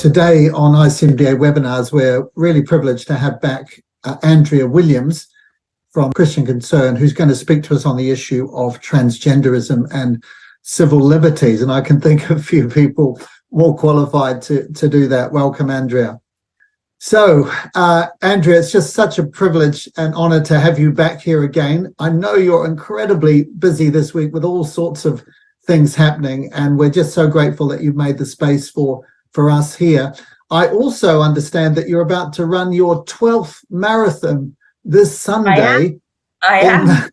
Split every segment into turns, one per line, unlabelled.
Today on ICMDA webinars, we're really privileged to have back Andrea Williams from Christian Concern, who's going to speak to us on the issue of transgenderism and civil liberties. And I can think of a few people more qualified to do that. Welcome, Andrea. So, Andrea, it's just such a privilege and honor to have you back here again. I know you're incredibly busy this week with all sorts of things happening, and we're just so grateful that you've made the space for us here. I also understand that you're about to run your 12th marathon this Sunday.
I am.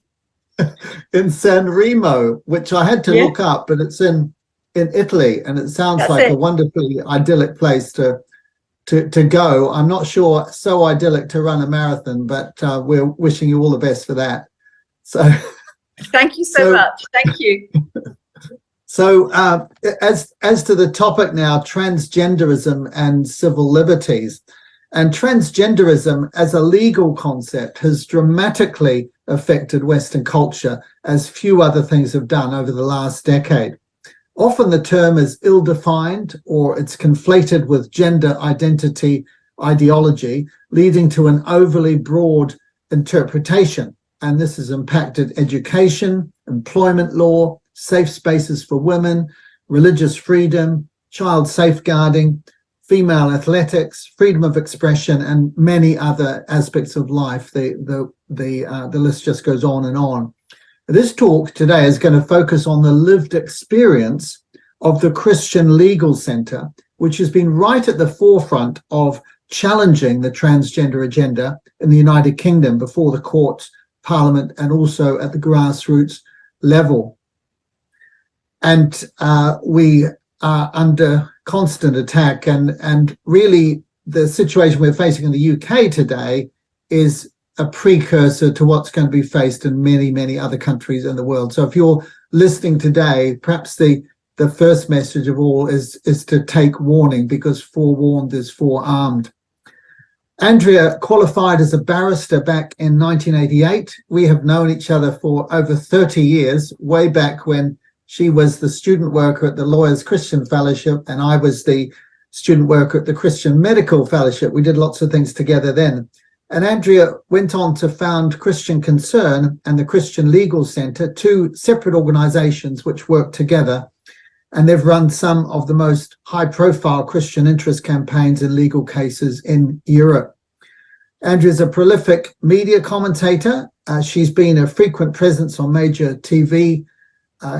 In San Remo, which I had to look up, but it's in Italy, and it sounds a wonderfully idyllic place to go. I'm not sure so idyllic to run a marathon, but we're wishing you all the best for that. So
thank you so much. Thank you.
So as to the topic now, transgenderism and civil liberties. And transgenderism as a legal concept has dramatically affected Western culture, as few other things have done over the last decade. Often the term is ill-defined, or it's conflated with gender identity ideology, leading to an overly broad interpretation. And this has impacted education, employment law, safe spaces for women, religious freedom, child safeguarding, female athletics, freedom of expression, and many other aspects of life. The list just goes on and on. This talk today is going to focus on the lived experience of the Christian Legal Centre, which has been right at the forefront of challenging the transgender agenda in the United Kingdom before the courts, Parliament, and also at the grassroots level. And we are under constant attack, and really the situation we're facing in the UK today is a precursor to what's going to be faced in many, many other countries in the world. So if you're listening today, perhaps the first message of all is to take warning, because forewarned is forearmed. Andrea qualified as a barrister back in 1988. We have known each other for over 30 years, way back when she was the student worker at the Lawyers Christian Fellowship, and I was the student worker at the Christian Medical Fellowship. We did lots of things together then. And Andrea went on to found Christian Concern and the Christian Legal Centre, two separate organisations which work together. And they've run some of the most high-profile Christian interest campaigns in legal cases in Europe. Andrea is a prolific media commentator. She's been a frequent presence on major TV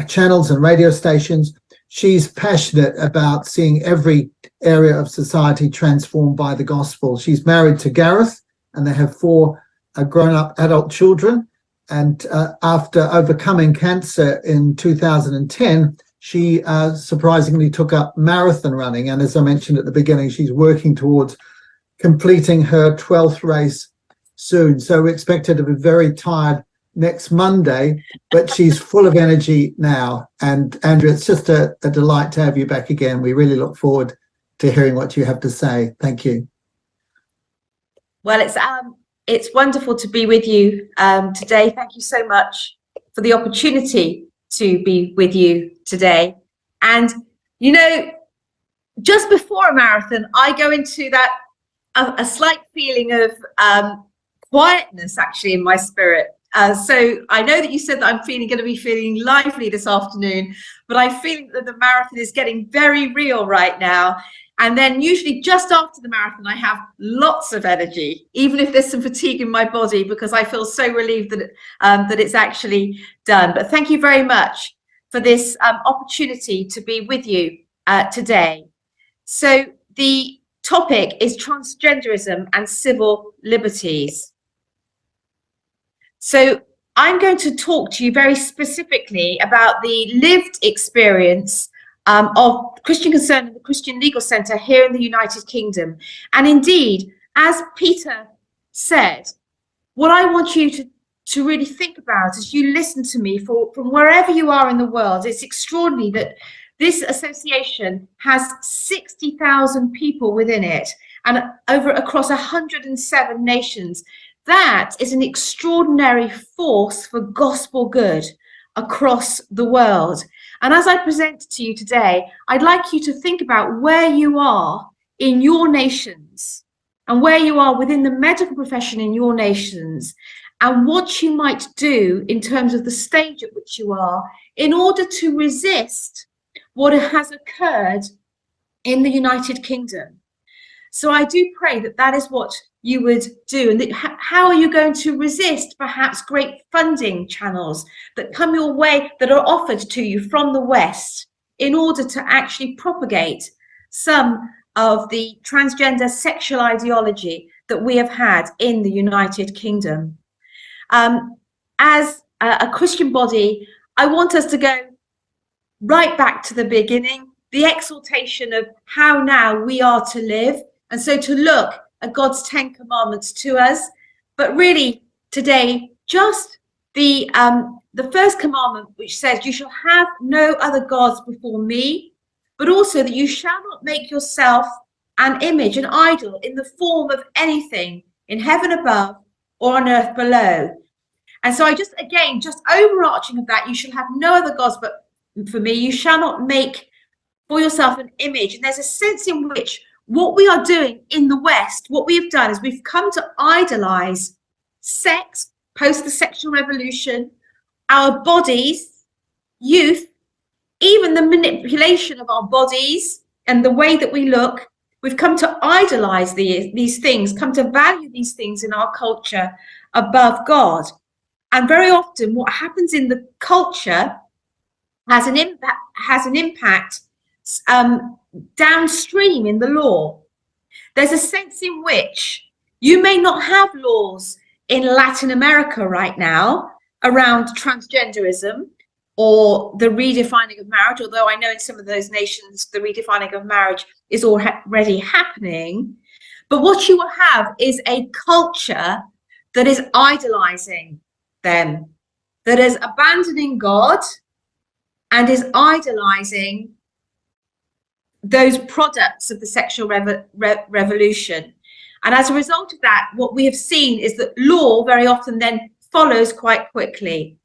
channels and radio stations. She's passionate about seeing every area of society transformed by the gospel. She's married to Gareth, and they have 4 grown-up adult children. And after overcoming cancer in 2010, she surprisingly took up marathon running. And as I mentioned at the beginning, she's working towards completing her 12th race soon. So we expect her to be very tired next Monday, but she's full of energy now. And Andrea, it's just a delight to have you back again. We really look forward to hearing what you have to say. Thank you.
Well, it's wonderful to be with you today. Thank you so much for the opportunity to be with you today. And, you know, just before a marathon, I go into that a slight feeling of quietness actually in my spirit. So I know that you said that I'm going to be feeling lively this afternoon, but I feel that the marathon is getting very real right now. And then usually just after the marathon, I have lots of energy, even if there's some fatigue in my body, because I feel so relieved that that it's actually done. But thank you very much for this opportunity to be with you today. So the topic is transgenderism and civil liberties. So I'm going to talk to you very specifically about the lived experience of Christian Concern and the Christian Legal Centre here in the United Kingdom. And indeed, as Peter said, what I want you to really think about as you listen to me from wherever you are in the world, it's extraordinary that this association has 60,000 people within it and across 107 nations. That is an extraordinary force for gospel good across the world. And as I present to you today, I'd like you to think about where you are in your nations and where you are within the medical profession in your nations, and what you might do in terms of the stage at which you are in order to resist what has occurred in the United Kingdom. So I do pray that that is what you would do. And that, how are you going to resist perhaps great funding channels that come your way, that are offered to you from the West, in order to actually propagate some of the transgender sexual ideology that we have had in the United Kingdom? As a Christian body, I want us to go right back to the beginning, the exaltation of how now we are to live. And so to look at God's 10 commandments to us, but really today, just the first commandment, which says, you shall have no other gods before me, but also that you shall not make yourself an image, an idol in the form of anything in heaven above or on earth below. And so I just, again, just overarching of that, you shall have no other gods but for me, you shall not make for yourself an image. And there's a sense in which what we are doing in the West, what we have done is we've come to idolize sex post the sexual revolution, our bodies, youth, even the manipulation of our bodies and the way that we look. We've come to idolize these things, come to value these things in our culture above God. And very often what happens in the culture has an impact downstream in the law. There's a sense in which you may not have laws in Latin America right now around transgenderism or the redefining of marriage, although I know in some of those nations the redefining of marriage is already happening. But what you will have is a culture that is idolizing them, that is abandoning God and is idolizing those products of the sexual revolution. And as a result of that, what we have seen is that law very often then follows quite quickly.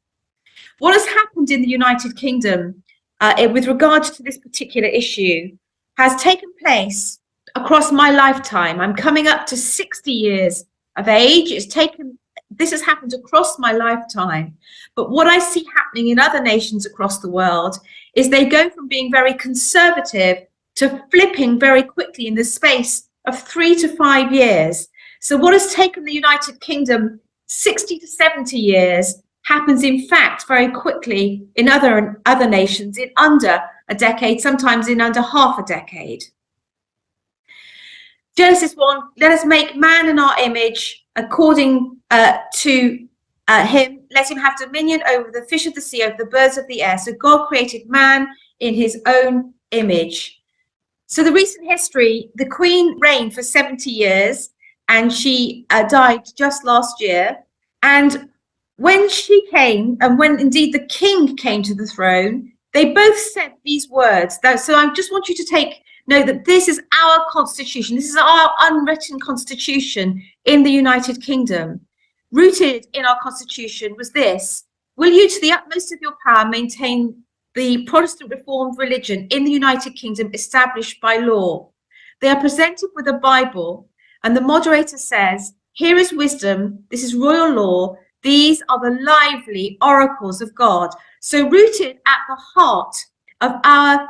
What has happened in the United Kingdom with regards to this particular issue has taken place across my lifetime. I'm coming up to 60 years of age. This has happened across my lifetime. But what I see happening in other nations across the world is they go from being very conservative to flipping very quickly in the space of 3 to 5 years. So what has taken the United Kingdom 60 to 70 years happens in fact very quickly in other nations in under a decade, sometimes in under half a decade. Genesis 1, let us make man in our image according to him. Let him have dominion over the fish of the sea, over the birds of the air. So God created man in his own image. So the recent history, the Queen reigned for 70 years and she died just last year. And when she came, and when indeed the king came to the throne, they both said these words. So I just want you to know that this is our constitution. This is our unwritten constitution in the United Kingdom. Rooted in our constitution was this: will you to the utmost of your power maintain the Protestant Reformed religion in the United Kingdom established by law? They are presented with a Bible and the moderator says, here is wisdom, this is royal law, these are the lively oracles of God. So rooted at the heart of our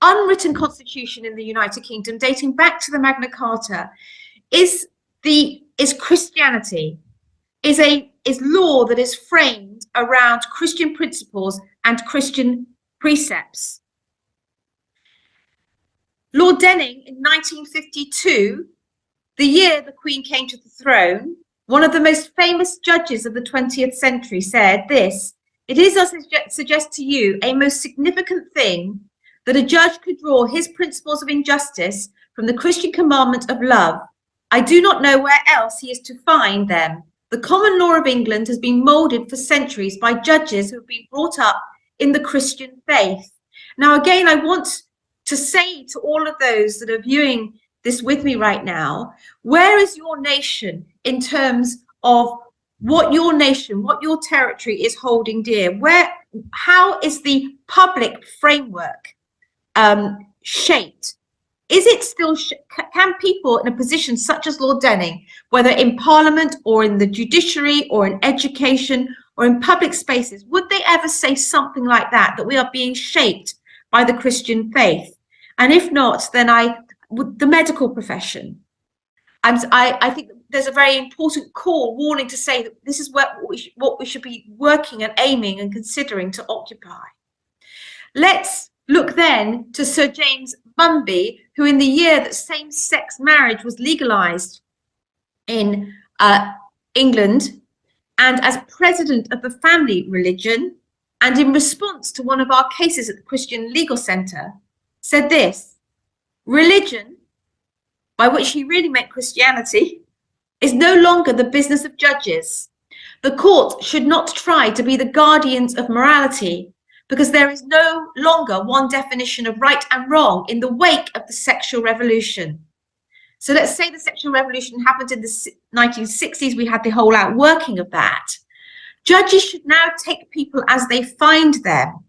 unwritten constitution in the United Kingdom, dating back to the Magna Carta, is Christianity, is law that is framed around Christian principles and Christian precepts. Lord Denning in 1952, the year the Queen came to the throne, one of the most famous judges of the 20th century said this: it is, I suggest to you, a most significant thing that a judge could draw his principles of injustice from the Christian commandment of love. I do not know where else he is to find them. The common law of England has been moulded for centuries by judges who have been brought up in the Christian faith. Now, again, I want to say to all of those that are viewing this with me right now, where is your nation in terms of what your nation, what your territory is holding dear? How is the public framework shaped Is it still, can people in a position such as Lord Denning, whether in Parliament or in the judiciary or in education or in public spaces, would they ever say something like that, that we are being shaped by the Christian faith? And if not, then the medical profession. I think there's a very important call, warning to say that this is what we should be working and aiming and considering to occupy. Let's look then to Sir James Mumby, who in the year that same-sex marriage was legalized in England, and as president of the family religion, and in response to one of our cases at the Christian Legal Centre, said this: religion, by which he really meant Christianity, is no longer the business of judges. The court should not try to be the guardians of morality, because there is no longer one definition of right and wrong in the wake of the sexual revolution. So let's say the sexual revolution happened in the 1960s. We had the whole outworking of that. Judges should now take people as they find them.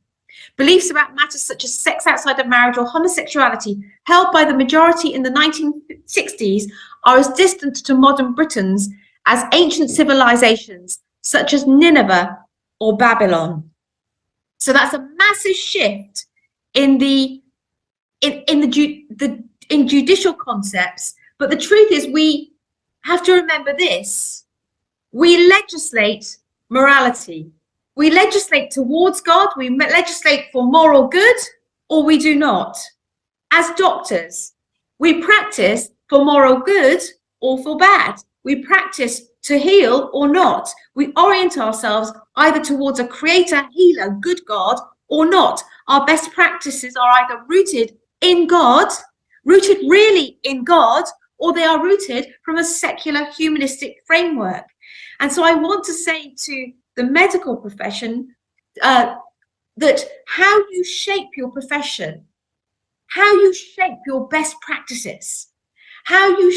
Beliefs about matters such as sex outside of marriage or homosexuality, held by the majority in the 1960s, are as distant to modern Britons as ancient civilizations such as Nineveh or Babylon. So that's a massive shift in judicial concepts. But the truth is, we have to remember this: we legislate morality. We legislate towards God, we legislate for moral good, or we do not. As doctors, we practice for moral good or for bad. We practice to heal or not. We orient ourselves either towards a creator, healer, good God, or not. Our best practices are either rooted in God, rooted really in God, or they are rooted from a secular humanistic framework. And so I want to say to the medical profession that how you shape your profession, how you shape your best practices, how you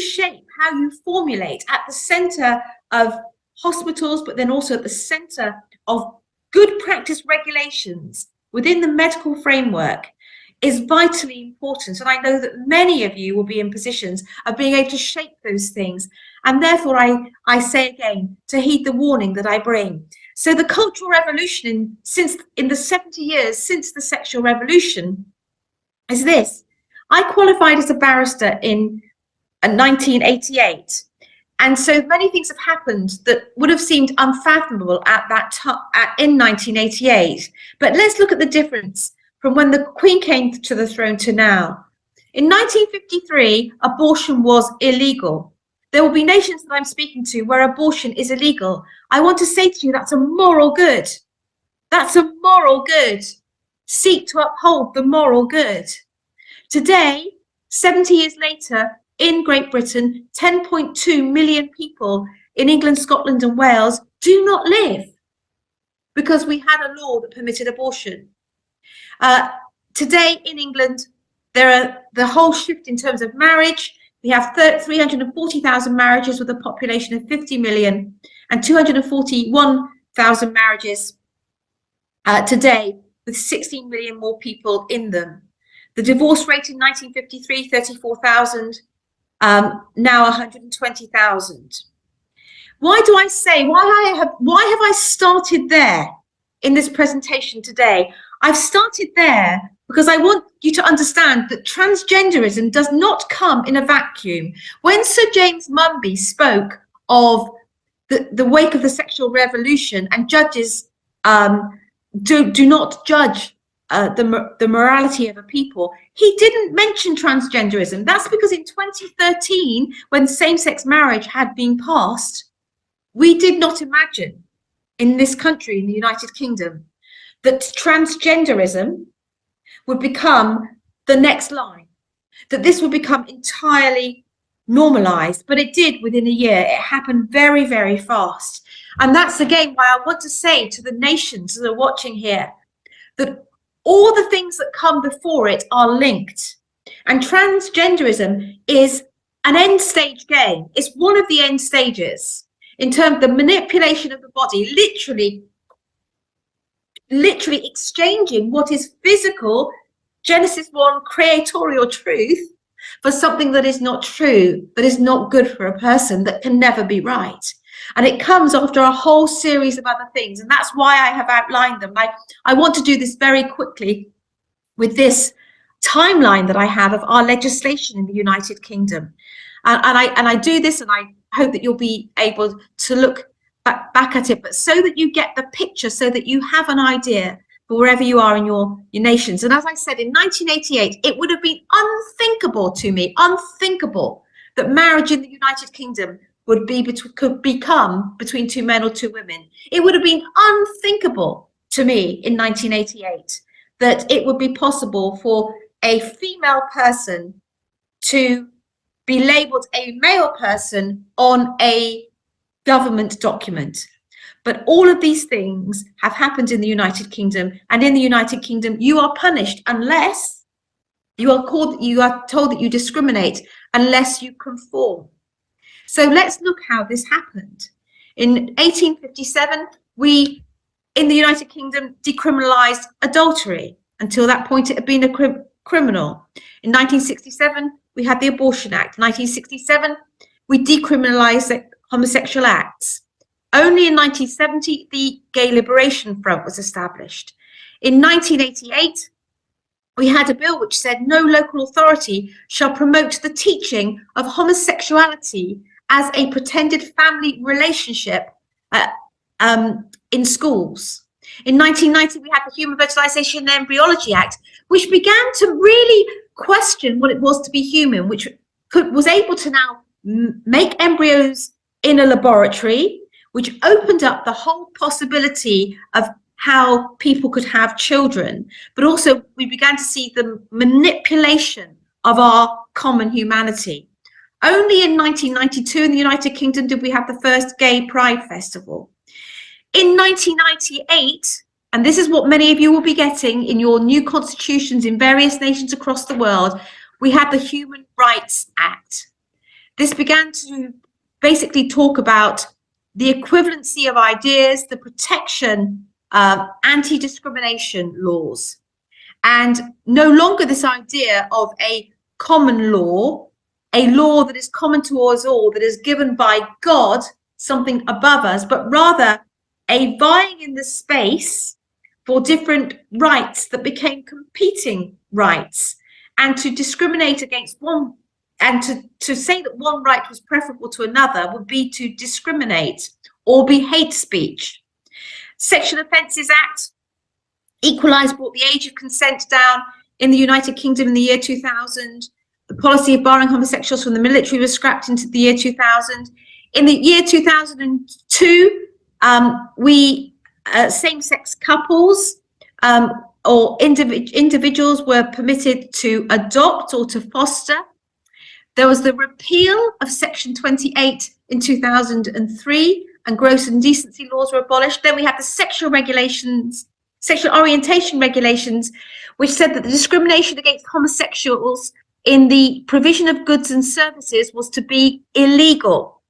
formulate at the center of hospitals, but then also at the center of good practice regulations within the medical framework is vitally important. And I know that many of you will be in positions of being able to shape those things. And therefore, I say again, to heed the warning that I bring. So the Cultural Revolution in the 70 years since the sexual revolution is this. I qualified as a barrister in 1988. And so many things have happened that would have seemed unfathomable at that time in 1988. But let's look at the difference from when the Queen came to the throne to now. In 1953, abortion was illegal. There will be nations that I'm speaking to where abortion is illegal. I want to say to you, that's a moral good. That's a moral good. Seek to uphold the moral good. Today, 70 years later, in Great Britain, 10.2 million people in England, Scotland and Wales do not live because we had a law that permitted abortion. Today in England, there are the whole shift in terms of marriage. We have 340,000 marriages with a population of 50 million and 241,000 marriages today with 16 million more people in them. The divorce rate in 1953, 34,000, now 120,000. Why do I say, why have I started there in this presentation today? I've started there because I want you to understand that transgenderism does not come in a vacuum. When Sir James Mumby spoke of the wake of the sexual revolution and judges do not judge the morality of a people, he didn't mention transgenderism. That's because in 2013, when same-sex marriage had been passed, we did not imagine in this country, in the United Kingdom, that transgenderism would become the next line, that this would become entirely normalized. But it did within a year. It happened very, very fast. And that's again why I want to say to the nations that are watching here that all the things that come before it are linked. And transgenderism is an end stage game. It's one of the end stages in terms of the manipulation of the body, literally exchanging what is physical, Genesis 1, creatorial truth, for something that is not true, that is not good for a person, that can never be right. And it comes after a whole series of other things. And that's why I have outlined them. I want to do this very quickly with this timeline that I have of our legislation in the United Kingdom. And I do this, and I hope that you'll be able to look back at it, but so that you get the picture, so that you have an idea for wherever you are in your nations. And as I said, in 1988, it would have been unthinkable to me, unthinkable, that marriage in the United Kingdom could become between two men or two women. It would have been unthinkable to me in 1988 that it would be possible for a female person to be labelled a male person on a government document. But all of these things have happened in the United Kingdom, and in the United Kingdom, you are punished unless you are told that you discriminate, unless you conform. So let's look how this happened. In 1857, we, in the United Kingdom, decriminalised adultery. Until that point, it had been a criminal. In 1967, we had the Abortion Act. 1967, we decriminalised homosexual acts. Only in 1970, the Gay Liberation Front was established. In 1988, we had a bill which said no local authority shall promote the teaching of homosexuality as a pretended family relationship in schools. In 1990, we had the Human Fertilization and Embryology Act, which began to really question what it was to be human, which was able to now make embryos in a laboratory, which opened up the whole possibility of how people could have children. But also we began to see the manipulation of our common humanity. Only in 1992 in the United Kingdom did we have the first Gay Pride Festival. In 1998, and this is what many of you will be getting in your new constitutions in various nations across the world, we had the Human Rights Act. This began to basically talk about the equivalency of ideas, the protection of anti-discrimination laws, and no longer this idea of a common law, a law that is common to us all, that is given by God, something above us, but rather a vying in the space for different rights that became competing rights, and to discriminate against one, and to say that one right was preferable to another would be to discriminate or be hate speech. Sexual Offences Act equalised, brought the age of consent down in the United Kingdom in the year 2000. The policy of barring homosexuals from the military was scrapped into the year 2000. In the year 2002, same-sex couples or individuals were permitted to adopt or to foster. There was the repeal of Section 28 in 2003, and gross indecency laws were abolished. Then we had the sexual orientation regulations, which said that the discrimination against homosexuals in the provision of goods and services was to be illegal.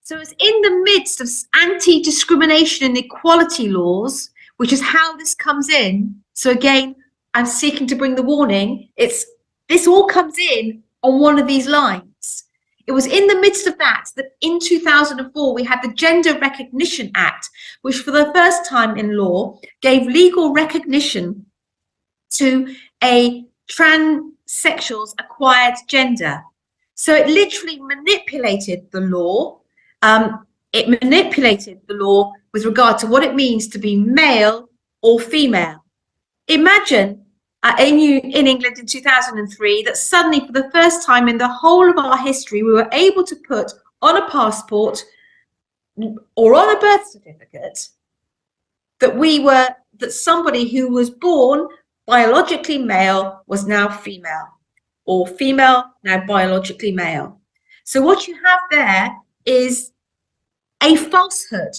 So it's in the midst of anti-discrimination and equality laws, which is how this comes in. So again, I'm seeking to bring the warning. This all comes in on one of these lines. It was in the midst of that in 2004, we had the Gender Recognition Act, which for the first time in law gave legal recognition to a transsexual's acquired gender. So it literally manipulated the law. It manipulated the law with regard to what it means to be male or female. Imagine in England in 2003 that suddenly, for the first time in the whole of our history, we were able to put on a passport or on a birth certificate that somebody who was born biologically male was now female, or female now biologically male. So what you have there is a falsehood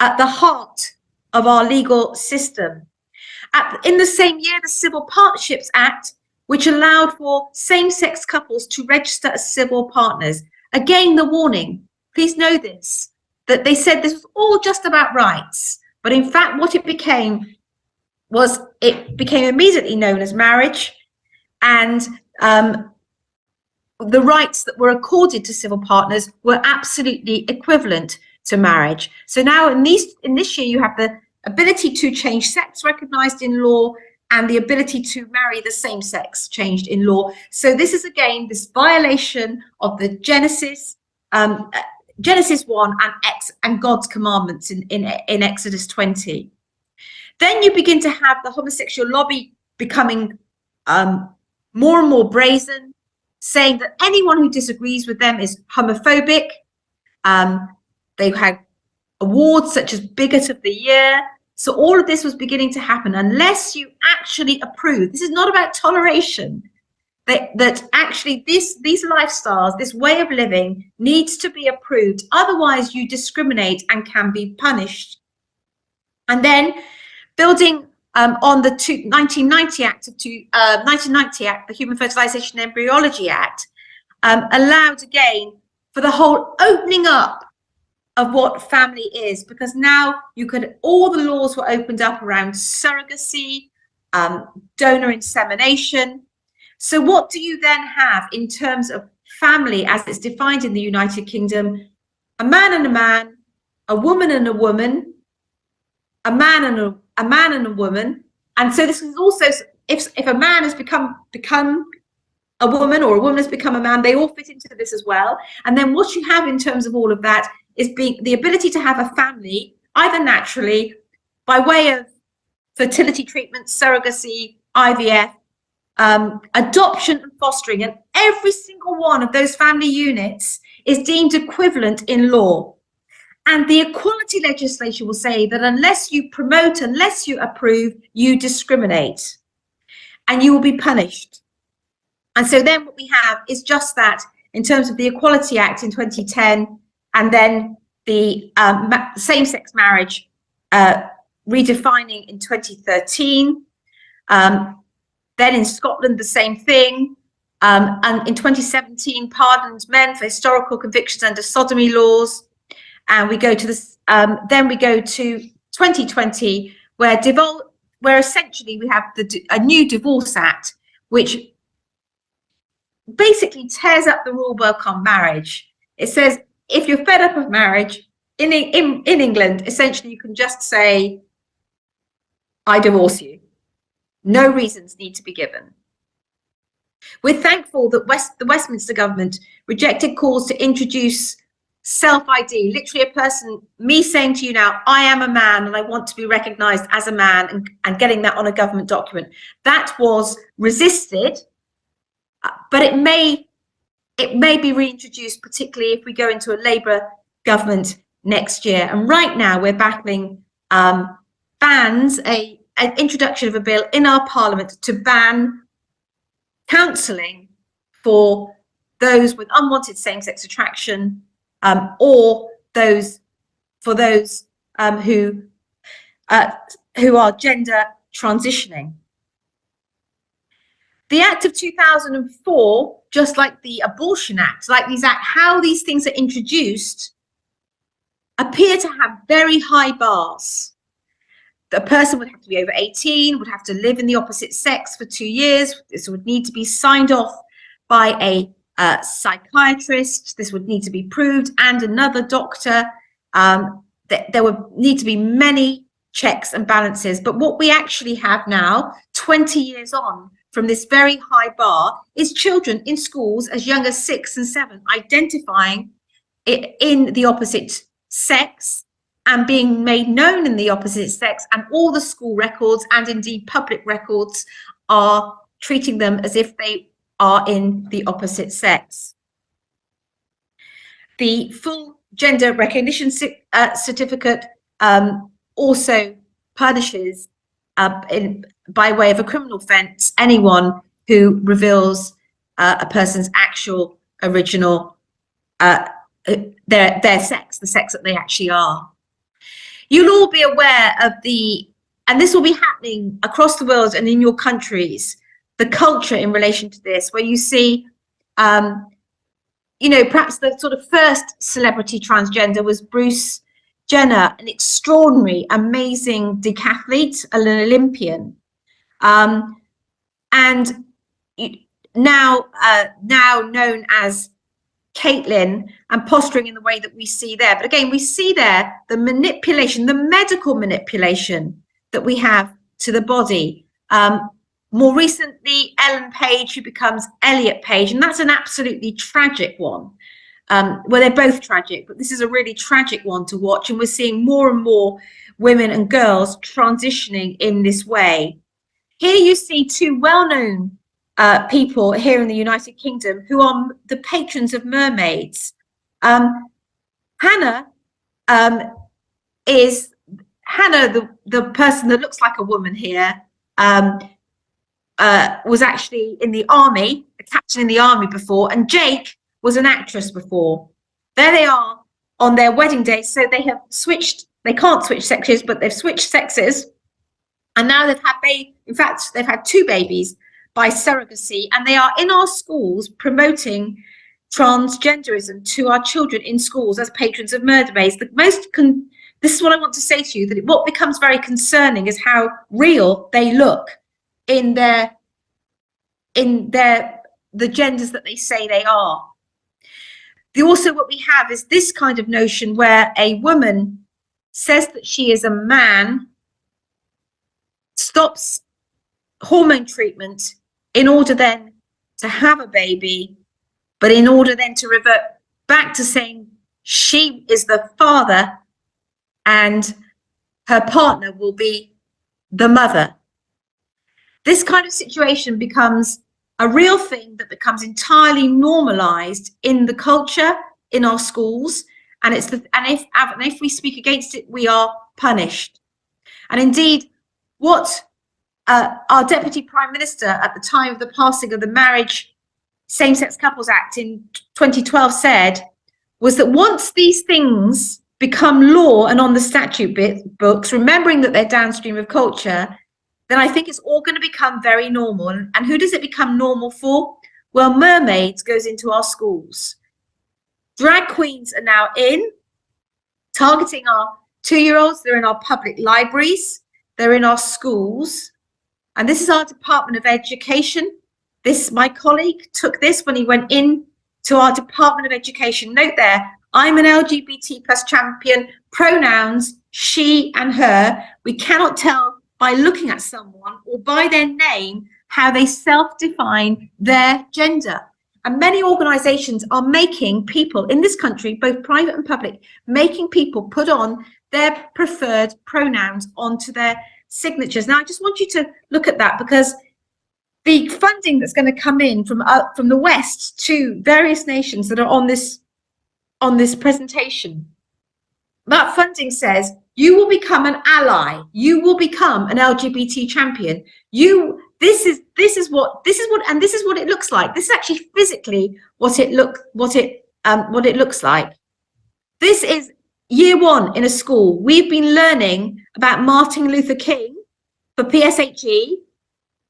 at the heart of our legal system. In the same year, the Civil Partnerships Act, which allowed for same-sex couples to register as civil partners. Again, the warning, please know this, that they said this was all just about rights. But in fact, what it became was, it became immediately known as marriage. And the rights that were accorded to civil partners were absolutely equivalent to marriage. So now in this year, you have the ability to change sex recognized in law and the ability to marry the same sex changed in law. So this is again this violation of the Genesis 1 and God's commandments in Exodus 20. Then you begin to have the homosexual lobby becoming more and more brazen, saying that anyone who disagrees with them is homophobic. They've had awards such as Bigot of the Year. So all of this was beginning to happen unless you actually approve. This is not about toleration. That actually these lifestyles, this way of living needs to be approved. Otherwise, you discriminate and can be punished. And then building on the 1990 Act, the Human Fertilization and Embryology Act, allowed again for the whole opening up of what family is, because now all the laws were opened up around surrogacy, donor insemination. So what do you then have in terms of family as it's defined in the United Kingdom? A man and a man, a woman and a woman, a man and a woman. And so this is also, if a man has become a woman or a woman has become a man, they all fit into this as well. And then what you have in terms of all of that is the ability to have a family, either naturally, by way of fertility treatment, surrogacy, IVF, adoption and fostering. And every single one of those family units is deemed equivalent in law. And the equality legislation will say that unless you promote, unless you approve, you discriminate and you will be punished. And so then what we have is just that in terms of the Equality Act in 2010, and then the same-sex marriage redefining in 2013. Then in Scotland, the same thing. And in 2017, pardoned men for historical convictions under sodomy laws. And we go to this. Then we go to 2020, where essentially we have a new Divorce Act, which basically tears up the rule book on marriage. It says if you're fed up of marriage in England, essentially you can just say, "I divorce you." No reasons need to be given. We're thankful that the Westminster government rejected calls to introduce self-ID, literally a person, me saying to you now, I am a man and I want to be recognised as a man, and getting that on a government document. That was resisted, but it may be reintroduced, particularly if we go into a Labour government next year. And right now we're battling an introduction of a bill in our parliament to ban counselling for those with unwanted same-sex attraction, or for those who are gender transitioning. The Act of 2004, just like the Abortion Act, how these things are introduced, appear to have very high bars. The person would have to be over 18, would have to live in the opposite sex for 2 years. This would need to be signed off by a psychiatrist. This would need to be proved, and another doctor. There would need to be many checks and balances. But what we actually have now, 20 years on from this very high bar, is children in schools as young as 6 and 7 identifying it in the opposite sex and being made known in the opposite sex, and all the school records and indeed public records are treating them as if they are in the opposite sex. The full gender recognition certificate also punishes, by way of a criminal offence, anyone who reveals a person's actual original their sex, the sex that they actually are. You'll all be aware of and this will be happening across the world and in your countries, the culture in relation to this, where you see, perhaps the sort of first celebrity transgender was Bruce Jenner, an extraordinary, amazing decathlete, an Olympian. And now known as Caitlin, and posturing in the way that we see there. But again, we see there the manipulation, the medical manipulation that we have to the body. More recently, Ellen Page, who becomes Elliot Page, and that's an absolutely tragic one. Well, they're both tragic, but this is a really tragic one to watch, and we're seeing more and more women and girls transitioning in this way. Here you see two well-known people here in the United Kingdom who are the patrons of mermaids. Hannah is the person that looks like a woman here, was actually in the army, a captain in the army before, and Jake was an actress before. There they are on their wedding day. So they have switched, they can't switch sexes, but they've switched sexes. And now they've had, in fact, they've had 2 babies by surrogacy, and they are in our schools promoting transgenderism to our children in schools as patrons of mermaids. This is what I want to say to you, that what becomes very concerning is how real they look in the genders that they say they are. Also, what we have is this kind of notion where a woman says that she is a man, stops hormone treatment in order then to have a baby, but in order then to revert back to saying she is the father and her partner will be the mother. This kind of situation becomes a real thing that becomes entirely normalized in the culture, in our schools, and if we speak against it, we are punished. And indeed, what our Deputy Prime Minister at the time of the passing of the Marriage Same-Sex Couples Act in 2012 said was that once these things become law and on the statute books, remembering that they're downstream of culture, then I think it's all going to become very normal. And who does it become normal for? Well, mermaids goes into our schools. Drag queens are now targeting our 2-year-olds. They're in our public libraries. They're in our schools. And this is our Department of Education. My colleague took this when he went in to our Department of Education. Note there, I'm an LGBT plus champion, pronouns, she and her. We cannot tell by looking at someone or by their name how they self-define their gender. And many organizations are making people in this country, both private and public, making people put on their preferred pronouns onto their signatures. Now, I just want you to look at that, because the funding that's going to come in from the West to various nations that are on this presentation, that funding says you will become an ally, you will become an LGBT champion. This is what it looks like. This is actually physically what it looks like. This is year 1 in a school. We've been learning about Martin Luther King for PSHE,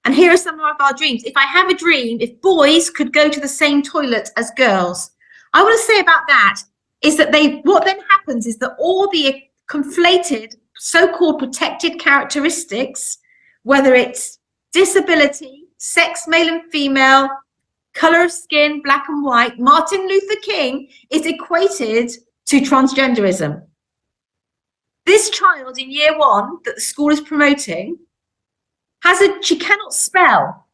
and here are some of our dreams. If I have a dream, if boys could go to the same toilet as girls, I want to say about that is that what then happens is that all the conflated so-called protected characteristics, whether it's disability, sex, male and female, color of skin, black and white, Martin Luther King, is equated to transgenderism. This child in year 1 that the school is promoting she cannot spell.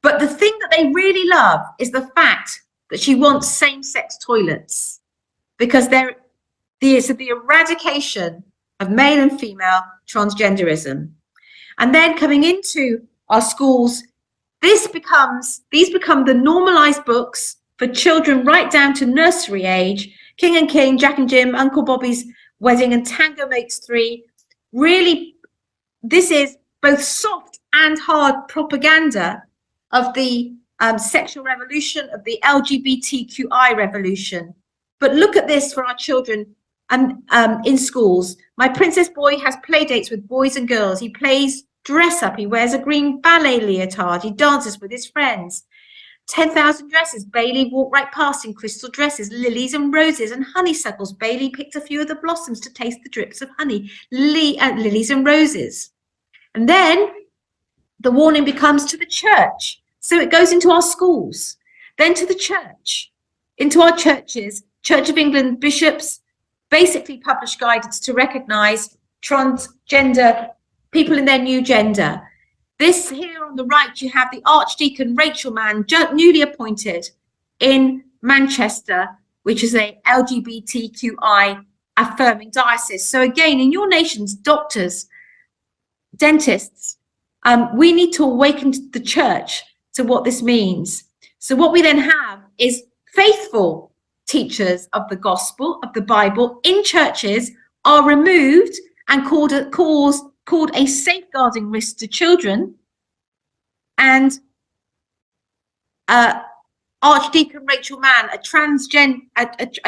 But the thing that they really love is the fact that she wants same-sex toilets, because there's the eradication of male and female transgenderism. And then coming into our schools, these become the normalized books for children right down to nursery age. King and King, Jack and Jim, Uncle Bobby's Wedding, and Tango Makes Three. Really, this is both soft and hard propaganda of the sexual revolution, of the LGBTQI revolution. But look at this for our children and in schools. My princess boy has play dates with boys and girls. He plays dress up. He wears a green ballet leotard. He dances with his friends. 10,000 dresses. Bailey walked right past in crystal dresses, lilies and roses and honeysuckles. Bailey picked a few of the blossoms to taste the drips of honey. Lilies and roses. And then the warning becomes to the church. So it goes into our schools, then to the church, into our churches. Church of England bishops basically publish guidance to recognise transgender people in their new gender. This here on the right, you have the Archdeacon Rachel Mann, newly appointed in Manchester, which is a LGBTQI affirming diocese. So again, in your nations, doctors, dentists, we need to awaken the church to what this means. So what we then have is faithful teachers of the gospel, of the Bible, in churches are removed and called a safeguarding risk to children. And Archdeacon Rachel Mann, a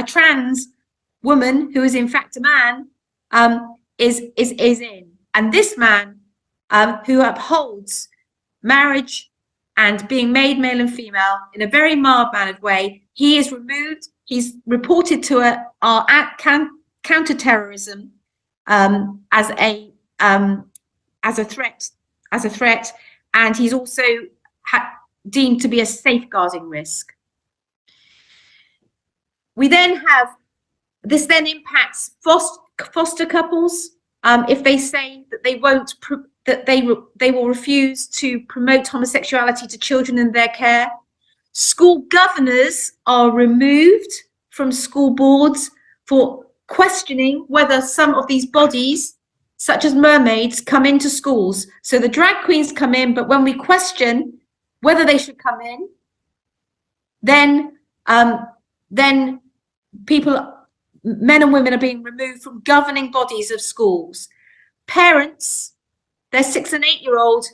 trans woman who is in fact a man, is in. And this man, who upholds marriage and being made male and female in a very mild-mannered way, he is removed. He's reported to our counter-terrorism as a threat, and he's also deemed to be a safeguarding risk. We then have, this then impacts foster couples if they say that they won't, that they will refuse to promote homosexuality to children in their care. School governors are removed from school boards for questioning whether some of these bodies, such as mermaids, come into schools. So the drag queens come in, but when we question whether they should come in, then people, men and women, are being removed from governing bodies of schools. Parents, their 6 and 8 year old,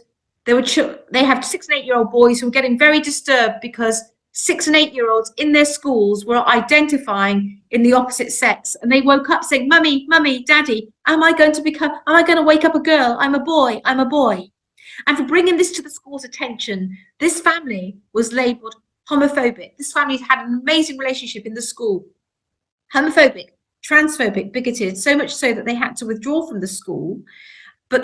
they have 6 and 8 year old boys who are getting very disturbed because 6 and 8 year olds in their schools were identifying in the opposite sex, and they woke up saying, "Mummy, Mummy, Daddy, am I going to wake up a girl? I'm a boy, I'm a boy." And for bringing this to the school's attention, this family was labelled homophobic. This family had an amazing relationship in the school. Homophobic, transphobic, bigoted, so much so that they had to withdraw from the school. But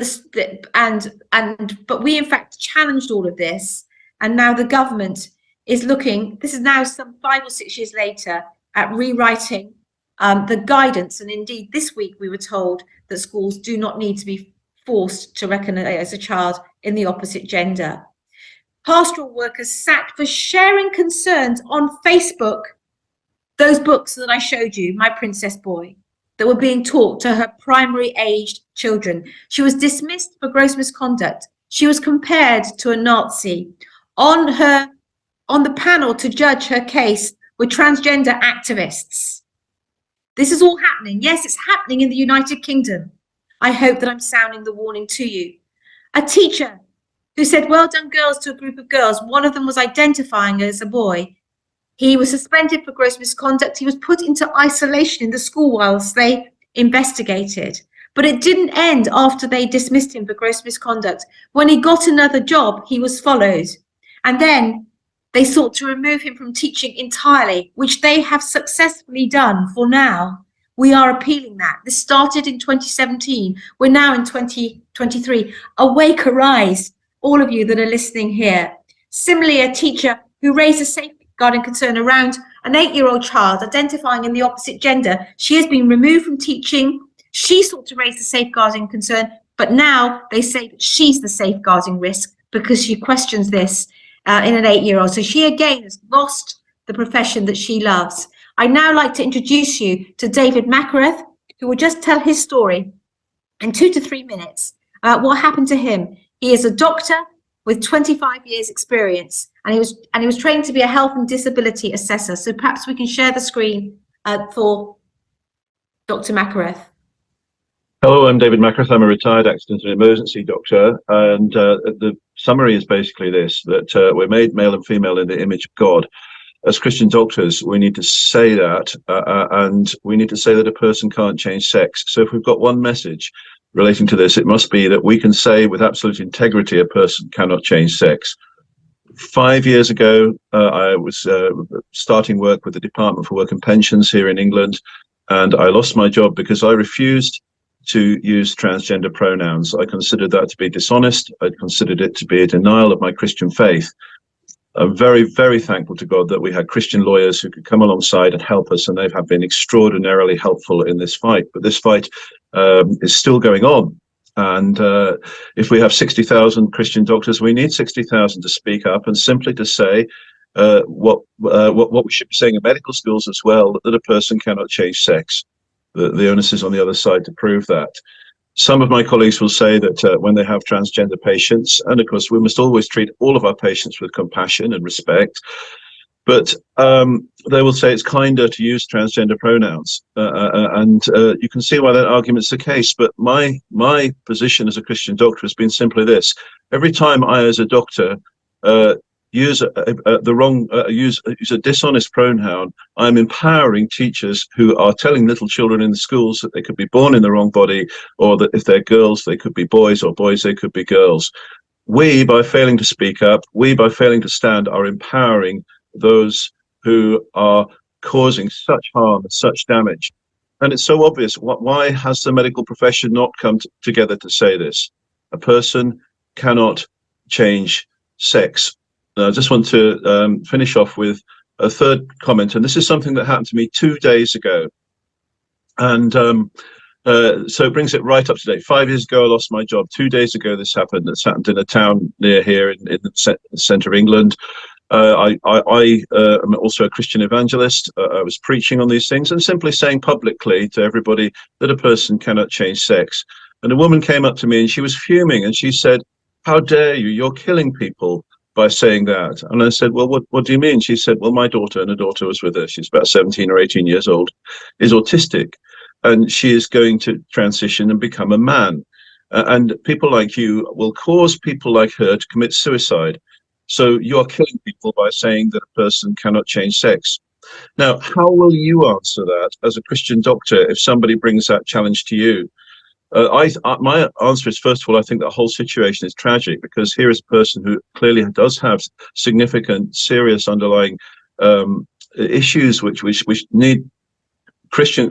but we in fact challenged all of this, and now the government is looking, this is now some 5 or 6 years later, at rewriting the guidance. And indeed this week we were told that schools do not need to be forced to recognise a child in the opposite gender. Pastoral workers sacked for sharing concerns on Facebook, those books that I showed you, My Princess Boy, that were being taught to her primary aged children. She was dismissed for gross misconduct. She was compared to a Nazi. On the panel to judge her case were transgender activists. This is all happening. Yes, it's happening in the United Kingdom. I hope that I'm sounding the warning to you. A teacher who said, "Well done, girls," to a group of girls. One of them was identifying as a boy. He was suspended for gross misconduct. He was put into isolation in the school whilst they investigated. But it didn't end after they dismissed him for gross misconduct. When he got another job, he was followed. And then they sought to remove him from teaching entirely, which they have successfully done for now. We are appealing that. This started in 2017. We're now in 2023. Awake, arise, all of you that are listening here. Similarly, a teacher who raised a safeguarding concern around an 8-year-old child identifying in the opposite gender. She has been removed from teaching. She sought to raise the safeguarding concern, but now they say that she's the safeguarding risk because she questions this in an 8-year-old. So she again has lost the profession that she loves. I'd now like to introduce you to David Macareth, who will just tell his story in 2 to 3 minutes about what happened to him. He is a doctor with 25 years experience, and he was trained to be a health and disability assessor. So perhaps we can share the screen for Dr. Macareth.
Hello, I'm David Macareth. I'm a retired accident and emergency doctor, and the summary is basically this, that we're made male and female in the image of God. As Christian doctors, we need to say that, and we need to say that a person can't change sex. So if we've got one message relating to this, it must be that we can say with absolute integrity a person cannot change sex. 5 years ago, I was starting work with the Department for Work and Pensions here in England, and I lost my job because I refused to use transgender pronouns. I considered that to be dishonest. I considered it to be a denial of my Christian faith. I'm very, very thankful to God that we had Christian lawyers who could come alongside and help us, and they have been extraordinarily helpful in this fight. But this fight is still going on. And if we have 60,000 Christian doctors, we need 60,000 to speak up and simply to say what we should be saying in medical schools as well, that a person cannot change sex. The onus is on the other side to prove that. Some of my colleagues will say that when they have transgender patients, and of course we must always treat all of our patients with compassion and respect, but they will say it's kinder to use transgender pronouns, and you can see why that argument's the case. But my position as a Christian doctor has been simply this: every time I, as a doctor, use a dishonest pronoun, I'm empowering teachers who are telling little children in the schools that they could be born in the wrong body, or that if they're girls they could be boys, or boys they could be girls. We, by failing to speak up, we, by failing to stand, are empowering those who are causing such harm and such damage. And it's so obvious. Why has the medical profession not come together to say this? A person cannot change sex. I just want to finish off with a third comment, and this is something that happened to me 2 days ago. And so it brings it right up to date. 5 years ago, I lost my job. 2 days ago, this happened. It's happened in a town near here in the centre of England. I am also a Christian evangelist. I was preaching on these things and simply saying publicly to everybody that a person cannot change sex. And a woman came up to me and she was fuming, and she said, "How dare you? You're killing people by saying that." And I said, "Well, what do you mean?" She said, "Well, my daughter," and her daughter was with her, she's about 17 or 18 years old, "is autistic, and she is going to transition and become a man. And people like you will cause people like her to commit suicide. So you are killing people by saying that a person cannot change sex." Now, how will you answer that as a Christian doctor if somebody brings that challenge to you? My answer is, first of all, I think the whole situation is tragic, because here is a person who clearly does have significant, serious underlying issues which need Christian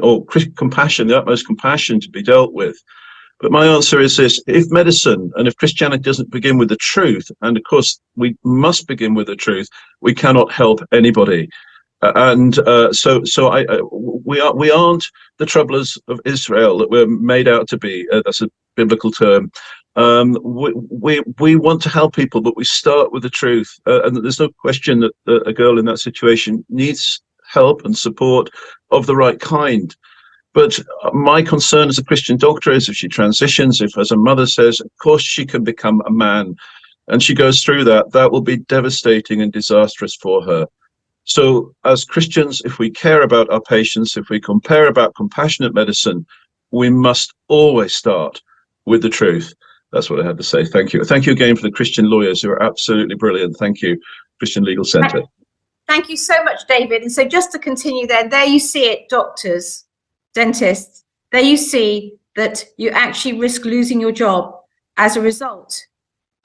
compassion, the utmost compassion, to be dealt with. But my answer is this: if medicine and if Christianity doesn't begin with the truth, and of course we must begin with the truth, we cannot help anybody. We aren't the troublers of Israel that we're made out to be. That's a biblical term. We want to help people, but we start with the truth. And there's no question that a girl in that situation needs help and support of the right kind. But my concern as a Christian doctor is, if she transitions, if, as a mother says, of course she can become a man, and she goes through that, that will be devastating and disastrous for her. So as Christians, if we care about our patients, if we care about compassionate medicine, we must always start with the truth. That's what I had to say. Thank you. Thank you again for the Christian lawyers who are absolutely brilliant. Thank you, Christian Legal Centre.
Thank you so much, David. And so just to continue then, there you see it, doctors, dentists, there you see that you actually risk losing your job as a result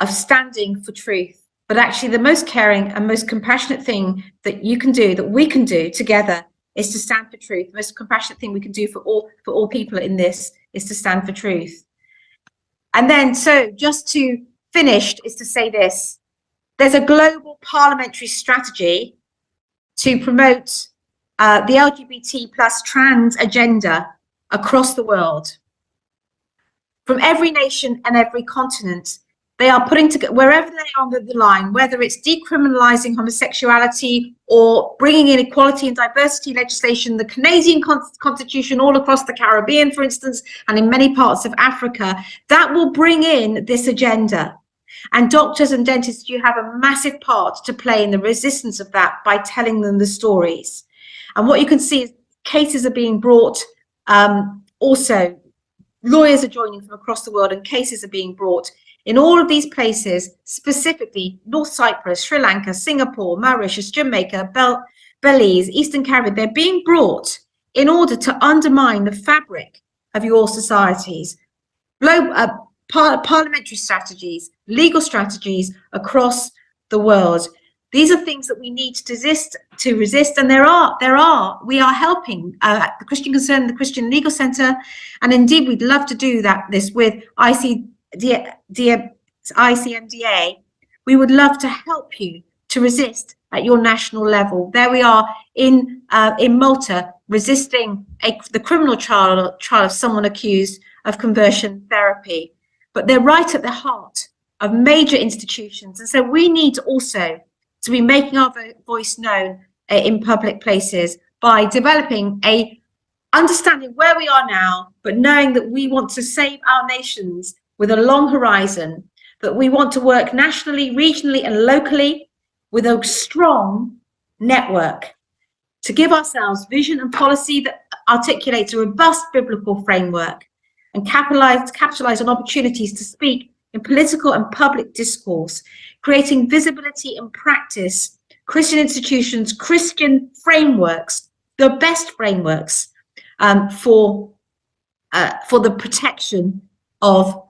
of standing for truth. But actually the most caring and most compassionate thing that you can do, that we can do together, is to stand for truth. The most compassionate thing we can do for all people in this is to stand for truth. And then, so just to finish, is to say this: there's a global parliamentary strategy to promote the LGBT plus trans agenda across the world. From every nation and every continent, they are putting together, wherever they are on the line, whether it's decriminalizing homosexuality or bringing in equality and diversity legislation, the Canadian Constitution all across the Caribbean, for instance, and in many parts of Africa, that will bring in this agenda. And doctors and dentists, you have a massive part to play in the resistance of that by telling them the stories. And what you can see is cases are being brought, also lawyers are joining from across the world, and cases are being brought in all of these places, specifically North Cyprus, Sri Lanka, Singapore, Mauritius, Jamaica, Belize, Eastern Caribbean. They're being brought in order to undermine the fabric of your societies. Parliamentary strategies, legal strategies across the world. These are things that we need to resist, and we are helping the Christian Concern, the Christian Legal Centre, and indeed we'd love to do this with ICMDA. We would love to help you to resist at your national level. There we are in Malta, resisting the criminal trial of someone accused of conversion therapy. But they're right at the heart of major institutions. And so we need also to be making our voice known in public places by developing a understanding where we are now, but knowing that we want to save our nations with a long horizon, that we want to work nationally, regionally, and locally with a strong network to give ourselves vision and policy that articulates a robust biblical framework and capitalize on opportunities to speak in political and public discourse, creating visibility and practice, Christian institutions, Christian frameworks, the best frameworks for the protection of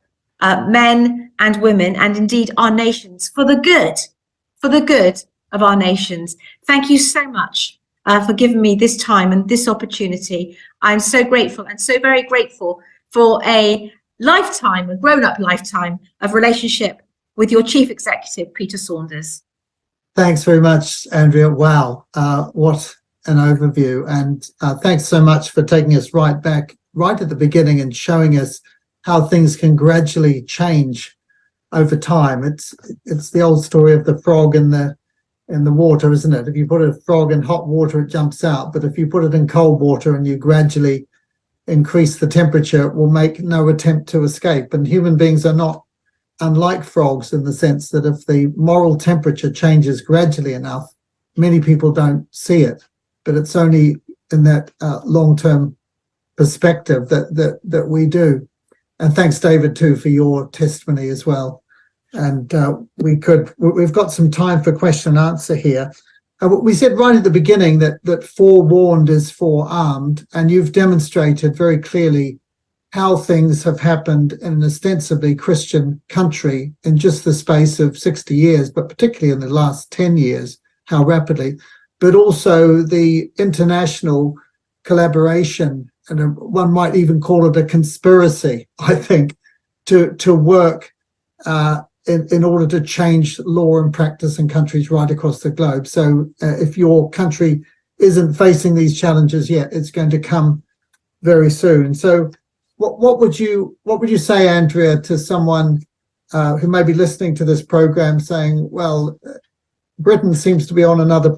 men and women, and indeed our nations, for the good of our nations. Thank you so much for giving me this time and this opportunity. I'm so grateful, and so very grateful for a lifetime, a grown-up lifetime of relationship with your Chief Executive, Peter Saunders.
Thanks very much, Andrea. Wow, what an overview. And thanks so much for taking us right back, right at the beginning, and showing us how things can gradually change over time. It's the old story of the frog in the water, isn't it? If you put a frog in hot water, it jumps out. But if you put it in cold water and you gradually increase the temperature, it will make no attempt to escape. And human beings are not unlike frogs in the sense that if the moral temperature changes gradually enough, many people don't see it. But it's only in that long-term perspective that we do. And thanks, David, too, for your testimony as well. And we've got some time for question and answer here. We said right at the beginning that forewarned is forearmed, and you've demonstrated very clearly how things have happened in an ostensibly Christian country in just the space of 60 years, but particularly in the last 10 years, how rapidly, but also the international collaboration, and one might even call it a conspiracy, I think, to work in order to change law and practice in countries right across the globe. So if your country isn't facing these challenges yet, it's going to come very soon. So what would you say, Andrea, to someone who may be listening to this program saying, well, Britain seems to be on another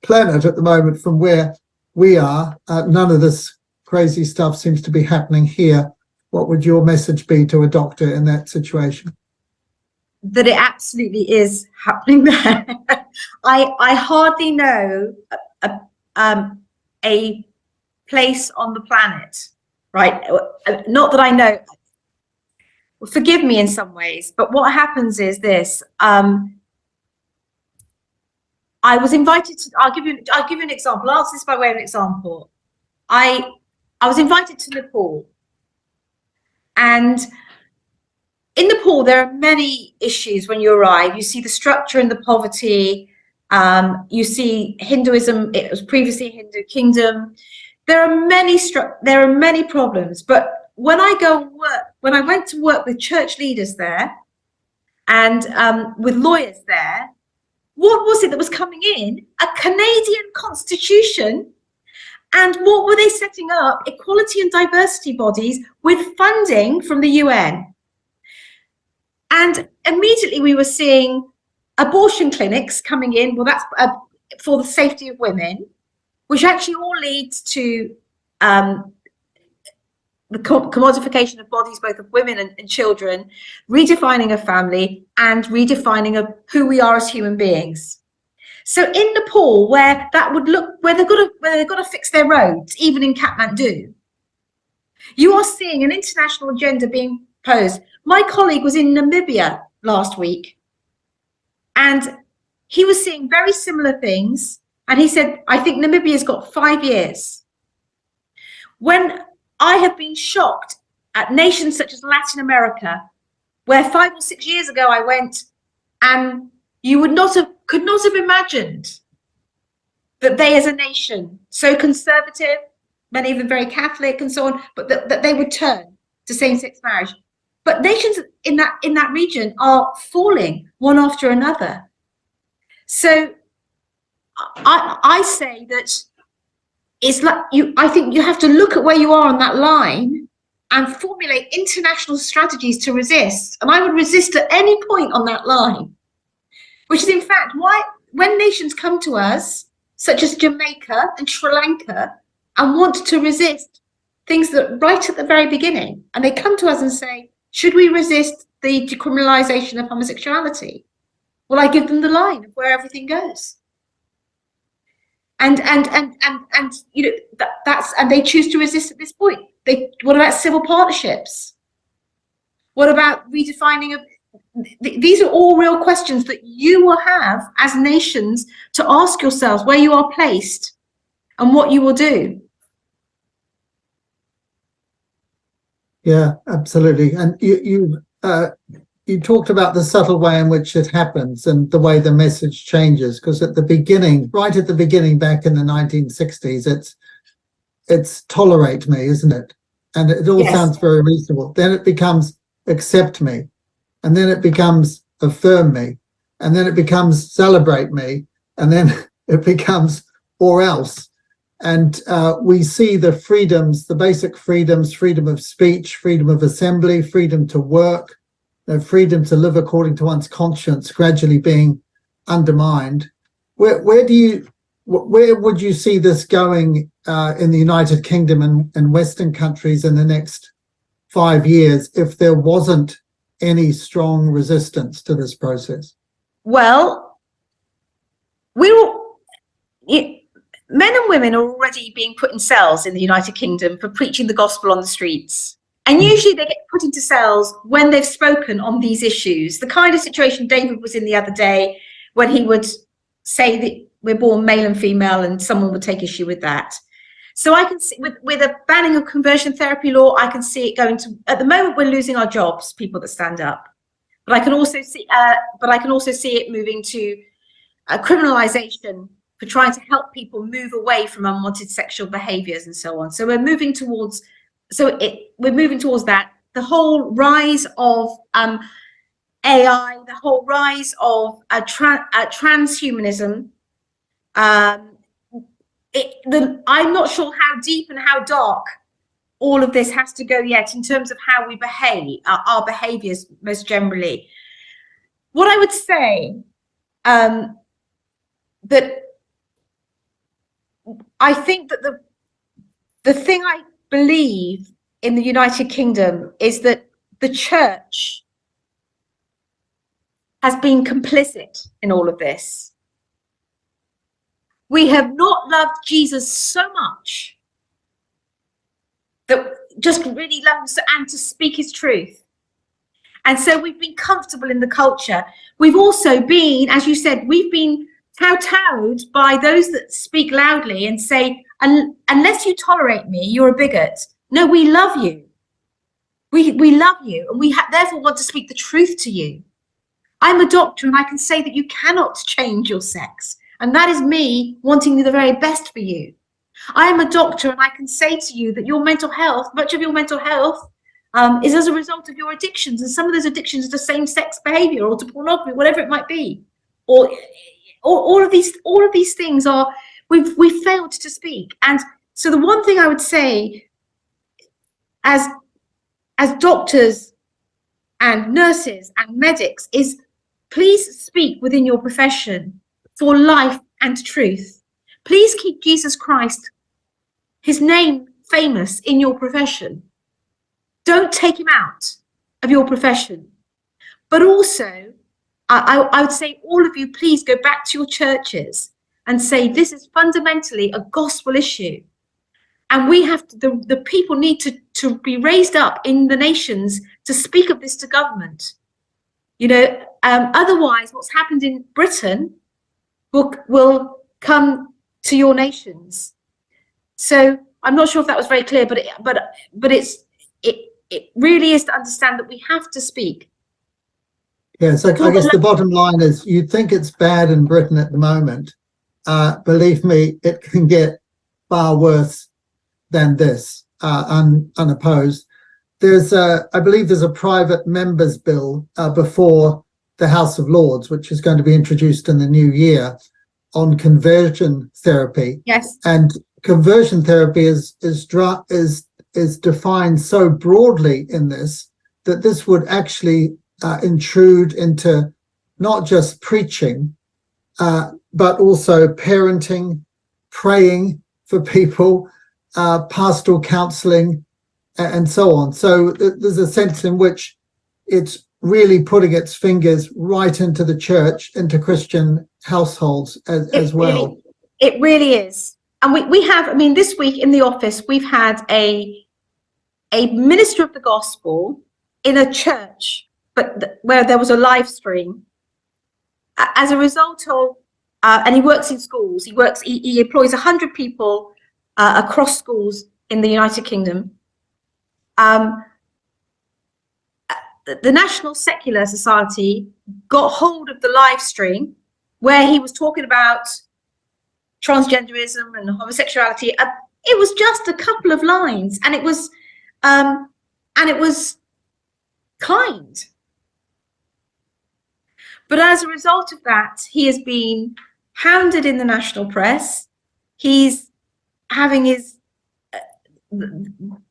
planet at the moment from where we are. None of this crazy stuff seems to be happening here. What would your message be to a doctor in that situation?
That it absolutely is happening there. I hardly know a place on the planet, right? Not that I know. Forgive me in some ways, but what happens is this. I was invited to. I'll give you an example. I'll answer this by way of example. I was invited to Nepal, and in Nepal, there are many issues when you arrive. You see the structure and the poverty. You see Hinduism. It was previously a Hindu kingdom. There are many problems. But when I went to work with church leaders there, and with lawyers there, what was it that was coming in? A Canadian constitution. And what were they setting up? Equality and diversity bodies with funding from the UN. And immediately we were seeing abortion clinics coming in. Well, that's for the safety of women, which actually all leads to the commodification of bodies, both of women and children, redefining a family, and redefining of who we are as human beings. So in Nepal, where they've got to fix their roads, even in Kathmandu, you are seeing an international agenda being posed. My colleague was in Namibia last week, and he was seeing very similar things. And he said, I think Namibia's got 5 years. When I have been shocked at nations such as Latin America, where 5 or 6 years ago I went, and you could not have imagined that they as a nation, so conservative, many of them very Catholic and so on, but that they would turn to same-sex marriage. But nations in that region are falling one after another. So I say that it's like I think you have to look at where you are on that line and formulate international strategies to resist. And I would resist at any point on that line, which is in fact why when nations come to us, such as Jamaica and Sri Lanka, and want to resist things that right at the very beginning, and they come to us and say, should we resist the decriminalization of homosexuality? Well, I give them the line of where everything goes. And you know, that's and they choose to resist at this point. What about civil partnerships? What about redefining of these are all real questions that you will have as nations to ask yourselves where you are placed and what you will do.
Yeah, absolutely. And you talked about the subtle way in which it happens and the way the message changes, because at the beginning, right at the beginning, back in the 1960s, it's tolerate me, isn't it? And it all sounds very reasonable. Then it becomes accept me, and then it becomes affirm me, and then it becomes celebrate me, and then it becomes or else. And we see the freedoms, the basic freedoms, freedom of speech, freedom of assembly, freedom to work, freedom to live according to one's conscience gradually being undermined. Where would you see this going in the United Kingdom and Western countries in the next 5 years if there wasn't any strong resistance to this process?
Well, men and women are already being put in cells in the United Kingdom for preaching the gospel on the streets. And usually they get put into cells when they've spoken on these issues. The kind of situation David was in the other day, when he would say that we're born male and female and someone would take issue with that. So I can see with a banning of conversion therapy law, I can see it going to, at the moment we're losing our jobs, people that stand up. But I can also see it moving to criminalization for trying to help people move away from unwanted sexual behaviors and so on. So we're moving towards that. The whole rise of AI, the whole rise of transhumanism. I'm not sure how deep and how dark all of this has to go yet in terms of how we behave, our behaviors most generally. What I would say that I think that the thing I believe in the United Kingdom is that the church has been complicit in all of this. We have not loved Jesus so much that just really love him and to speak his truth. And so we've been comfortable in the culture. We've also been, as you said, we've been kowtowed by those that speak loudly and say, unless you tolerate me, you're a bigot. No, we love you. We love you, and we therefore want to speak the truth to you. I'm a doctor, and I can say that you cannot change your sex, and that is me wanting the very best for you. I am a doctor, and I can say to you that your mental health, much of your mental health, is as a result of your addictions, and some of those addictions are to same-sex behavior or to pornography, whatever it might be, or all of these things are we've failed to speak. And so the one thing I would say as doctors and nurses and medics is please speak within your profession for life and truth. Please keep Jesus Christ, his name, famous in your profession. Don't take him out of your profession. But also, I would say all of you, please go back to your churches and say this is fundamentally a gospel issue. And we have to, the people need to be raised up in the nations to speak of this to government. You know, otherwise what's happened in Britain will come to your nations. So I'm not sure if that was very clear, but it really is to understand that we have to speak.
Yeah, so I guess the bottom line is you think it's bad in Britain at the moment. Believe me, it can get far worse than this, unopposed. I believe there's a private members bill before the House of Lords, which is going to be introduced in the new year, on conversion therapy.
Yes.
And conversion therapy is defined so broadly in this that this would actually intrude into not just preaching, but also parenting, praying for people, pastoral counseling, and so on. So there's a sense in which it's really putting its fingers right into the church, into Christian households as well.
It really is. And we have, I mean, this week in the office, we've had a minister of the gospel in a church, but where there was a live stream as a result of, and he works in schools. He employs 100 people across schools in the United Kingdom. The National Secular Society got hold of the live stream where he was talking about transgenderism and homosexuality. It was just a couple of lines, and it was kind. But as a result of that, he has been hounded in the national press. He's having his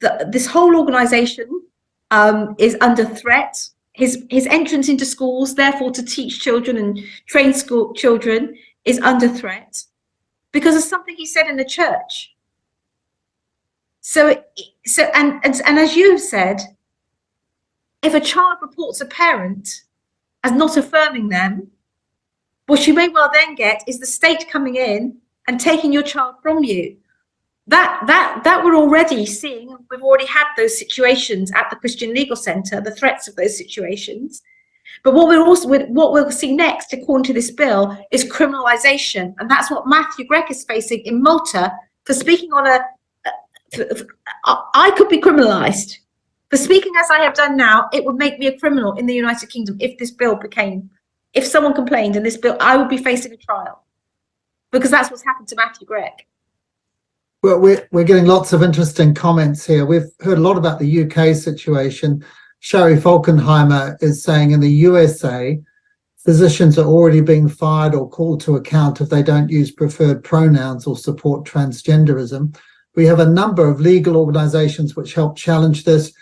this whole organisation is under threat. His entrance into schools, therefore to teach children and train school children, is under threat because of something he said in the church. So as you have said, if a child reports a parent as not affirming them, what you may well then get is the state coming in and taking your child from you. That we're already seeing. We've already had those situations at the Christian Legal Centre, the threats of those situations. But what we'll see next, according to this bill, is criminalisation, and that's what Matthew Gregg is facing in Malta for speaking on I could be criminalised for speaking as I have done now. It would make me a criminal in the United Kingdom if this bill if someone complained in this bill, I would be facing a trial, because that's what's happened to Matthew Gregg.
Well, we're getting lots of interesting comments here. We've heard a lot about the UK situation. Sherry Falkenheimer is saying in the USA, physicians are already being fired or called to account if they don't use preferred pronouns or support transgenderism. We have a number of legal organizations which help challenge this,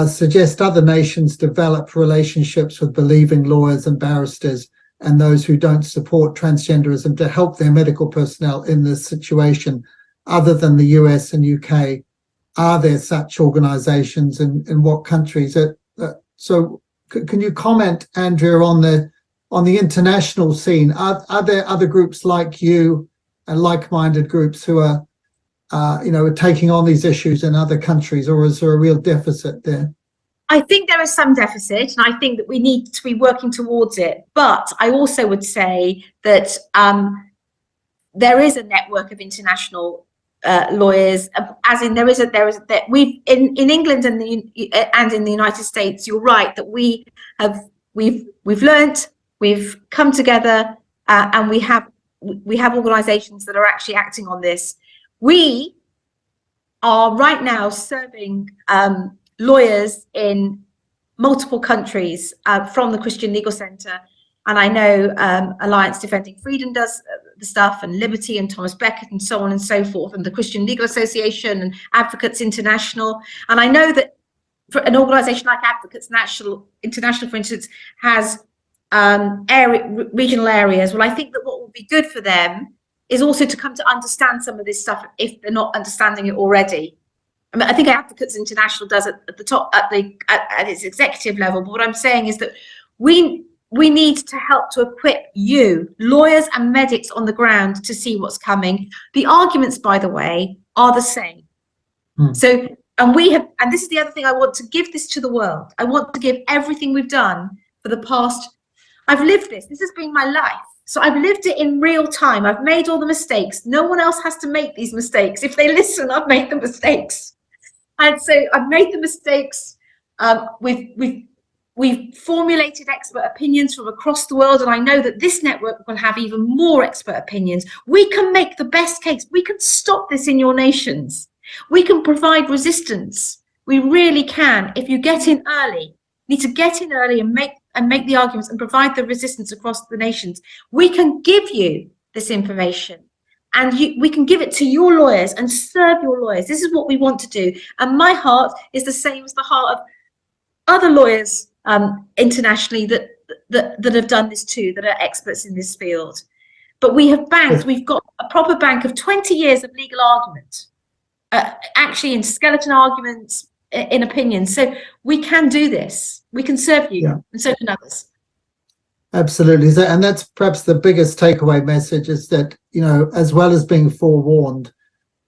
suggest other nations develop relationships with believing lawyers and barristers and those who don't support transgenderism to help their medical personnel in this situation. Other than the US and UK, are there such organizations, and in what countries? So can you comment, Andrea, on the international scene? Are there other groups like you and like-minded groups who are taking on these issues in other countries, or is there a real deficit there?
I think there is some deficit, and I think that we need to be working towards it. But I also would say that there is a network of international lawyers, as in we've in England and in the United States. You're right that we've learnt, we've come together, and we have organisations that are actually acting on this. We are right now serving lawyers in multiple countries from the Christian Legal Centre, and I know Alliance Defending Freedom does the stuff, and Liberty and Thomas Becket and so on and so forth, and the Christian Legal Association and Advocates International. And I know that for an organisation like Advocates International, for instance, has regional areas. Well, I think that what will be good for them is also to come to understand some of this stuff if they're not understanding it already. I mean, I think Advocates International does it at the top, at its executive level. But what I'm saying is that we need to help to equip you, lawyers and medics on the ground, to see what's coming. The arguments, by the way, are the same. So, and this is the other thing, I want to give this to the world. I want to give everything we've done for the past, I've lived this has been my life. So I've lived it in real time. I've made all the mistakes. No one else has to make these mistakes. If they listen, I've made the mistakes. And so I've made the mistakes. We've formulated expert opinions from across the world, and I know that this network will have even more expert opinions. We can make the best case. We can stop this in your nations. We can provide resistance. We really can. If you get in early, you need to get in early and and make the arguments and provide the resistance across the nations. We can give you this information, and we can give it to your lawyers and serve your lawyers. This is what we want to do. And my heart is the same as the heart of other lawyers internationally that have done this too, that are experts in this field. But we have banked, we've got a proper bank of 20 years of legal argument, actually in skeleton arguments, in opinions. So we can do this. We can serve you, and so can others.
Absolutely. And that's perhaps the biggest takeaway message, is that, you know, as well as being forewarned,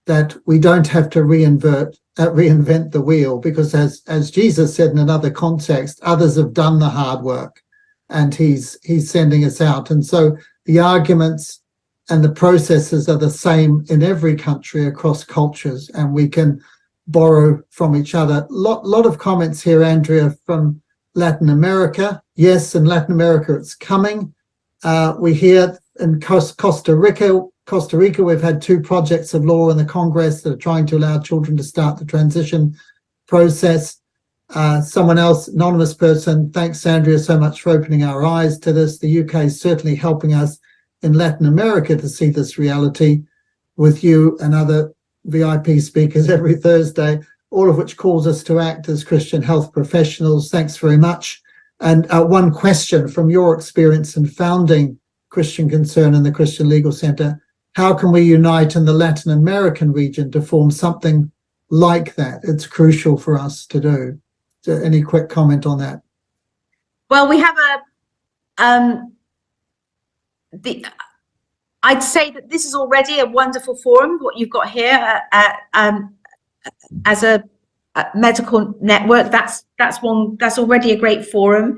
that we don't have to reinvent the wheel, because as Jesus said in another context, others have done the hard work and he's sending us out. And so the arguments and the processes are the same in every country across cultures, and we can borrow from each other. Lot of comments here, Andrea, from Latin America. Yes, in Latin America it's coming. We hear in Costa Rica, we've had 2 projects of law in the Congress that are trying to allow children to start the transition process. Someone else, anonymous person, thanks Andrea so much for opening our eyes to this. The UK is certainly helping us in Latin America to see this reality, with you and other VIP speakers every Thursday, all of which calls us to act as Christian health professionals. Thanks very much. And one question from your experience in founding Christian Concern and the Christian Legal Center: how can we unite in the Latin American region to form something like that? It's crucial for us to do. So any quick comment on that?
Well, we have I'd say that this is already a wonderful forum, what you've got here as a medical network. That's already a great forum.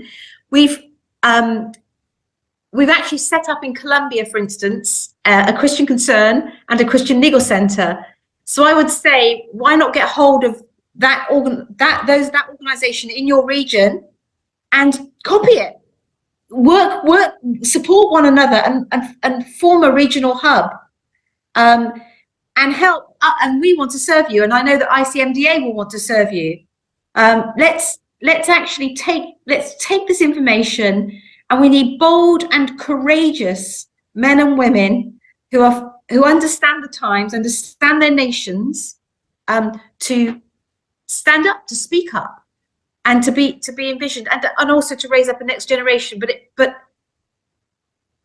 We've actually set up in Colombia, for instance, a Christian Concern and a Christian Legal Center. So I would say, why not get hold of that organization in your region and copy it? Work, support one another, and form a regional hub, and help. And we want to serve you, and I know that ICMDA will want to serve you. Let's take this information, and we need bold and courageous men and women who understand the times, understand their nations, to stand up, to speak up, and to be envisioned, and also to raise up the next generation. But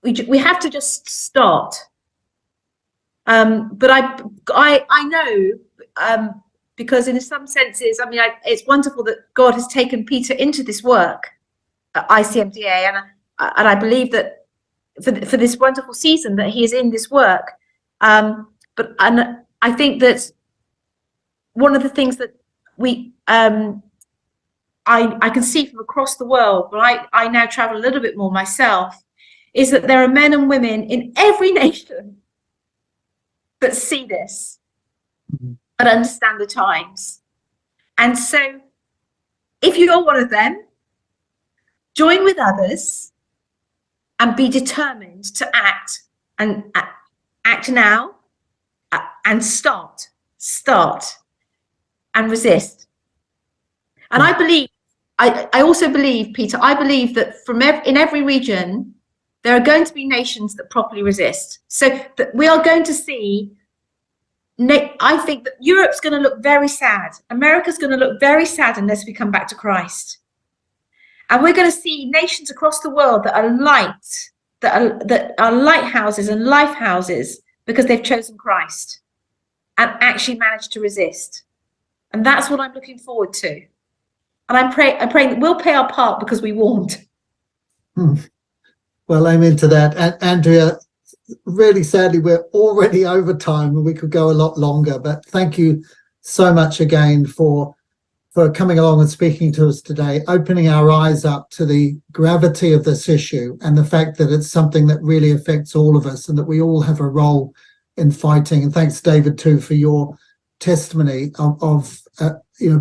we have to just start. But I know, because in some senses, I mean, it's wonderful that God has taken Peter into this work at ICMDA, and I believe that for this wonderful season that he is in this work. But I think that one of the things that I can see from across the world, but I now travel a little bit more myself, is that there are men and women in every nation that see this and understand the times. And so if you're one of them, join with others and be determined to act, and act now, and start and resist. And I believe, I also believe, Peter, I believe that in every region, there are going to be nations that properly resist. So that we are going to see, I think that Europe's going to look very sad. America's going to look very sad unless we come back to Christ. And we're going to see nations across the world that are light, that are lighthouses and life houses because they've chosen Christ and actually managed to resist. And that's what I'm looking forward to. And I'm praying that we'll play our part because we warned.
Well, I'm into that. And Andrea, really sadly, we're already over time and we could go a lot longer. But thank you so much again for coming along and speaking to us today, opening our eyes up to the gravity of this issue and the fact that it's something that really affects all of us and that we all have a role in fighting. And thanks, David, too, for your testimony of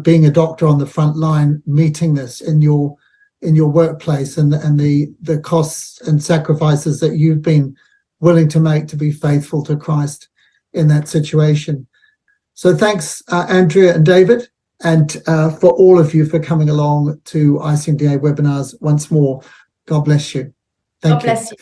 being a doctor on the front line, meeting this in your workplace, and the costs and sacrifices that you've been willing to make to be faithful to Christ in that situation. So thanks, Andrea and David. and for all of you for coming along to ICMDA webinars once more. God bless you. Thank you.
God bless you.